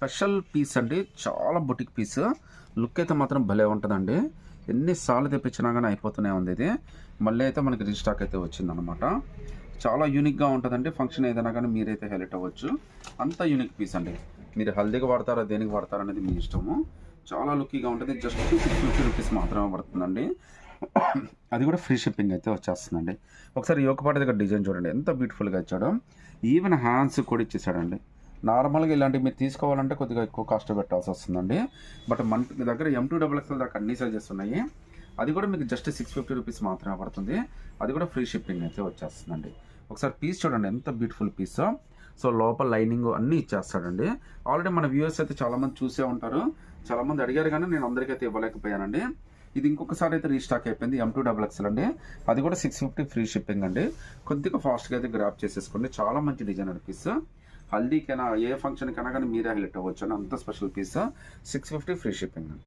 Special piece అండి, చాలా boutique piece. Look అయితే మాత్రం భలే ఉంటుందండి. ఎన్నిసార్లు తెప్పించినా కానీ అయిపోతూనే ఉంది ఇది. మళ్ళీ అయితే మనకి రీస్టాక్ అయితే వచ్చిందనమాట. చాలా యూనిక్గా ఉంటుందండి. ఫంక్షన్ ఏదైనా కానీ మీరైతే హైలైట్ అవ్వచ్చు. అంత యూనిక్ పీస్ అండి. మీరు హల్దీకి వాడతారా, దేనికి వాడతారా అనేది మీ ఇష్టము. చాలా లుక్కీగా ఉంటుంది. జస్ట్ 650 రూపీస్ మాత్రమే పడుతుందండి. అది కూడా ఫ్రీ షిప్పింగ్ అయితే వచ్చేస్తుందండి. ఒకసారి యోగపాటి దగ్గర డిజైన్ చూడండి, ఎంత బ్యూటిఫుల్గా ఇచ్చాడో. ఈవెన్ హ్యాండ్స్ కూడా ఇచ్చేసాడండి. నార్మల్గా ఇలాంటివి మీరు తీసుకోవాలంటే కొద్దిగా ఎక్కువ కాస్ట్ పెట్టాల్సి వస్తుందండి. బట్ మన దగ్గర M2XXL దాకా అన్ని సైజెస్ ఉన్నాయి. అది కూడా మీకు జస్ట్ 650 రూపీస్ మాత్రమే పడుతుంది. అది కూడా ఫ్రీ షిప్పింగ్ అయితే వచ్చేస్తుందండి. ఒకసారి పీస్ చూడండి, ఎంత బ్యూటిఫుల్ పీస్. సో లోపల లైనింగ్ అన్నీ ఇచ్చేస్తాడండి. ఆల్రెడీ మన వ్యూవర్స్ అయితే చాలామంది చూసే ఉంటారు, చాలామంది అడిగారు కానీ నేను అందరికైతే ఇవ్వలేకపోయానండి. ఇది ఇంకొకసారి అయితే రీస్టాక్ అయిపోయింది. M2XXL అండి. అది కూడా 650 ఫ్రీ షిప్పింగ్ అండి. కొద్దిగా ఫాస్ట్గా అయితే గ్రాప్ చేసేసుకోండి. చాలా మంచి డిజైనర్ పీస్. హల్దీకైనా ఏ ఫంక్షన్కైనా కానీ మీరే హైలైట్ అవ్వచ్చు అని అంత స్పెషల్ పీస్. 650 free shipping.